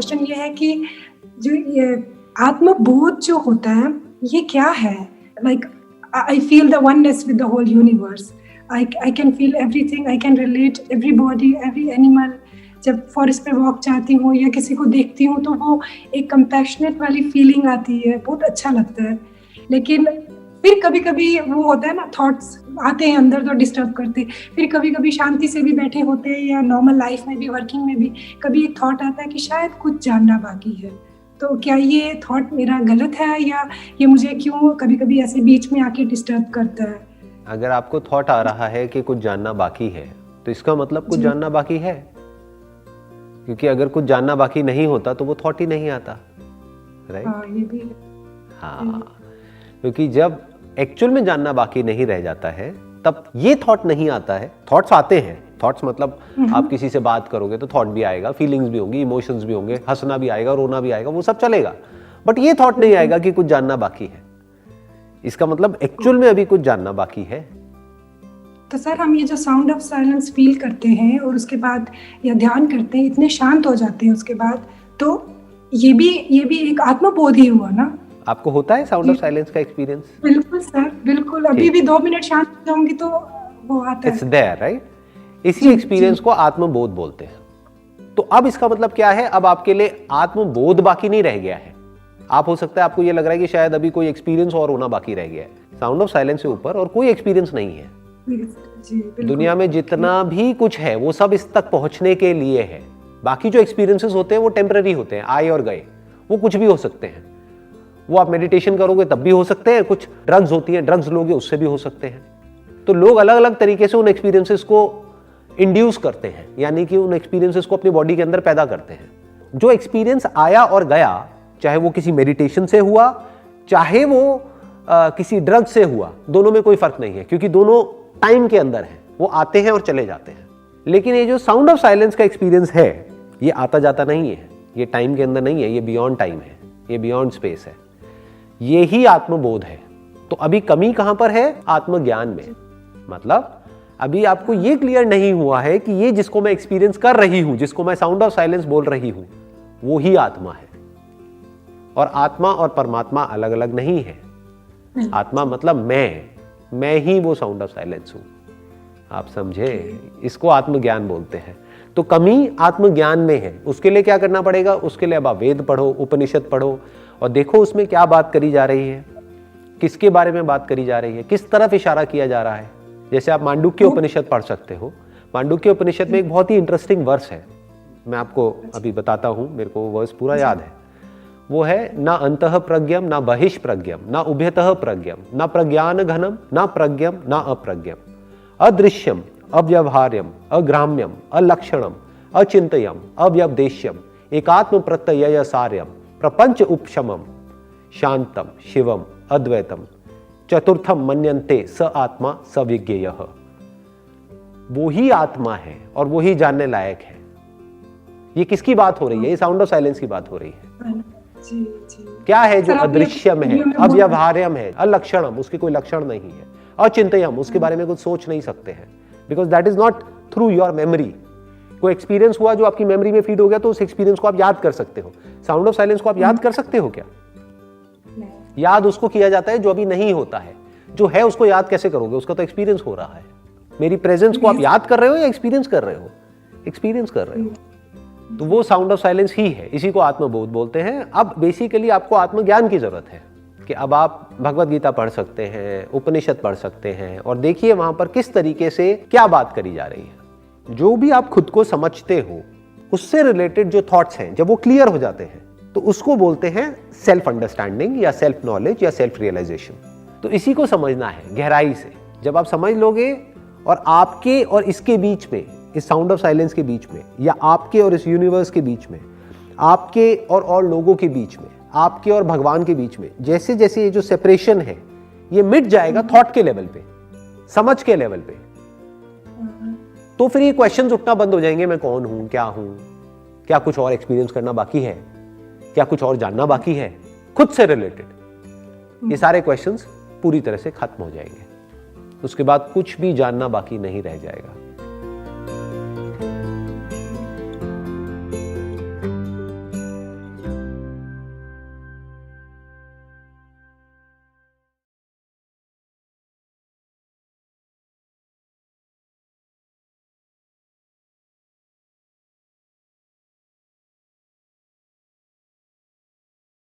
Question ये है कि जो ये आत्मबोध जो होता है ये क्या है? Like I feel the oneness with the whole universe, I can feel everything, I can relate every body, every animal. जब फॉरेस्ट पे वॉक जाती हूँ या किसी को देखती हूँ तो वो एक कंपैशनेट वाली फीलिंग आती है, बहुत अच्छा लगता है। लेकिन फिर कभी कभी वो होता है ना, थॉट्स आते हैं अंदर तो डिस्टर्ब करते। फिर कभी कभी शांति से भी बैठे होते हैं या नॉर्मल लाइफ में भी, वर्किंग में भी, कभी एक थॉट आता है कि शायद कुछ जानना बाकी है। तो क्या ये थॉट मेरा गलत है या ये मुझे क्यों कभी कभी ऐसे बीच में आके डिस्टर्ब करता है? अगर आपको थॉट आ रहा है कि कुछ जानना बाकी है तो इसका मतलब कुछ जानना बाकी है, क्योंकि अगर कुछ जानना बाकी नहीं होता तो वो थॉट ही नहीं आता, राइट? हाँ, ये भी है। हाँ, क्योंकि जब एक्चुअल में जानना बाकी नहीं रह जाता है तब ये थॉट नहीं आता है। थॉट्स आते हैं, थॉट्स मतलब आप किसी से बात करोगे तो थॉट भी आएगा, फीलिंग्स भी होंगी, इमोशंस भी होंगे, हंसना भी आएगा, रोना भी आएगा, वो सब चलेगा। बट ये थॉट नहीं आएगा कि कुछ जानना बाकी है। इसका मतलब एक्चुअल में अभी कुछ जानना बाकी है। तो सर, हम ये जो साउंड ऑफ साइलेंस फील करते हैं और उसके बाद या ध्यान करते हैं, इतने शांत हो जाते हैं उसके बाद, तो ये भी एक आत्मबोध ही हुआ ना? आपको होता है साउंड ऑफ साइलेंस का एक्सपीरियंस? बिल्कुल सर, बिल्कुल। अभी भी 2 मिनट शांत हो जाऊंगी तो वो आता है। It's there, right? इसी एक्सपीरियंस को आत्मबोध बोलते हैं। तो अब इसका मतलब क्या है? अब आपके लिए आत्मबोध बाकी नहीं रह गया है। आप हो सकता है आपको ये लग रहा है कि शायद अभी कोई एक्सपीरियंस और होना बाकी रह गया है। साउंड ऑफ साइलेंस से ऊपर और कोई एक्सपीरियंस नहीं है। दुनिया में जितना भी कुछ है वो सब इस तक पहुंचने के लिए है। बाकी जो एक्सपीरियंसेस होते हैं वो टेम्पररी होते हैं, आए और गए। वो कुछ भी हो सकते हैं। वो आप मेडिटेशन करोगे तब भी हो सकते हैं, कुछ ड्रग्स होती हैं, ड्रग्स लोगे उससे भी हो सकते हैं। तो लोग अलग अलग तरीके से उन एक्सपीरियंसेस को इंड्यूस करते हैं, यानी कि उन एक्सपीरियंसेस को अपनी बॉडी के अंदर पैदा करते हैं। जो एक्सपीरियंस आया और गया, चाहे वो किसी मेडिटेशन से हुआ, चाहे वो किसी ड्रग से हुआ, दोनों में कोई फर्क नहीं है, क्योंकि दोनों टाइम के अंदर है। वो आते हैं और चले जाते हैं। लेकिन ये जो साउंड ऑफ साइलेंस का एक्सपीरियंस है, ये आता जाता नहीं है, ये टाइम के अंदर नहीं है, ये बियॉन्ड टाइम है, ये बियॉन्ड स्पेस है। ये ही आत्मबोध है। तो अभी कमी कहां पर है? आत्मज्ञान में। मतलब अभी आपको ये क्लियर नहीं हुआ है कि ये जिसको मैं एक्सपीरियंस कर रही हूं, जिसको मैं साउंड ऑफ साइलेंस बोल रही हूं, वो ही आत्मा है। और आत्मा और परमात्मा अलग अलग नहीं है। आत्मा मतलब मैं ही वो साउंड ऑफ साइलेंस हूं। आप समझे? इसको आत्मज्ञान बोलते हैं। तो कमी आत्मज्ञान में है। उसके लिए क्या करना पड़ेगा? उसके लिए अब आप वेद पढ़ो, उपनिषद पढ़ो और देखो उसमें क्या बात करी जा रही है, किसके बारे में बात करी जा रही है, किस तरफ इशारा किया जा रहा है। जैसे आप मांडुक्य उपनिषद पढ़ सकते हो। मांडुक्य उपनिषद में एक बहुत ही इंटरेस्टिंग वर्स है, मैं आपको अभी बताता हूं, मेरे को वर्स पूरा याद है। वो है, ना अंतः प्रज्ञम ना बहिष प्रज्ञम ना उभयतः प्रज्ञम ना प्रज्ञान घनम ना प्रज्ञम ना अप्रज्ञम अदृश्यम अव्यवहार्यम अग्राम्यम अलक्षणम अचिंतयम अव्यपदेश्यम एकात्म प्रत्यय सार्यम प्रपंच उपशमम शांतम शिवम अद्वैतम चतुर्थम मन्यन्ते स आत्मा सविज्ञेयः। वो ही आत्मा है और वो ही जानने लायक है। ये किसकी बात हो रही है? ये साउंड ऑफ साइलेंस की बात हो रही है। जी, जी। क्या है जो अदृश्यम है, अव्यवहार्यम है, अलक्षणम, उसके कोई लक्षण नहीं है, अचिंतयम, उसके बारे में कुछ सोच नहीं सकते हैं, because that is not through your memory. कोई एक्सपीरियंस हुआ जो आपकी मेमोरी में फीड हो गया तो उस एक्सपीरियंस को आप याद कर सकते हो। साउंड ऑफ साइलेंस को आप याद कर सकते हो क्या? याद उसको किया जाता है जो अभी नहीं होता है। जो है उसको याद कैसे करोगे? उसका तो एक्सपीरियंस हो रहा है। मेरी प्रेजेंस को आप याद कर रहे हो या एक्सपीरियंस कर रहे हो? एक्सपीरियंस कर रहे हो। तो वो साउंड ऑफ साइलेंस ही है। इसी को आत्मबोध बोलते हैं। अब बेसिकली आपको आत्मज्ञान की जरूरत है कि अब आप भगवत गीता पढ़ सकते हैं, उपनिषद पढ़ सकते हैं और देखिए वहां पर किस तरीके से क्या बात करी जा रही है। जो भी आप खुद को समझते हो उससे रिलेटेड जो थॉट्स हैं, जब वो क्लियर हो जाते हैं तो उसको बोलते हैं सेल्फ अंडरस्टैंडिंग या सेल्फ नॉलेज या सेल्फ रियलाइजेशन। तो इसी को समझना है गहराई से। जब आप समझ लोगे और आपके और इसके बीच में, इस साउंड ऑफ साइलेंस के बीच में, या आपके और इस यूनिवर्स के बीच में, आपके और लोगों के बीच में, आपके और भगवान के बीच में, जैसे जैसे ये जो सेपरेशन है ये मिट जाएगा थॉट के लेवल पे, समझ के लेवल पे, तो फिर ये क्वेश्चंस उठना बंद हो जाएंगे। मैं कौन हूं, क्या कुछ और एक्सपीरियंस करना बाकी है, क्या कुछ और जानना बाकी है, खुद से रिलेटेड ये सारे क्वेश्चंस पूरी तरह से खत्म हो जाएंगे। उसके बाद कुछ भी जानना बाकी नहीं रह जाएगा।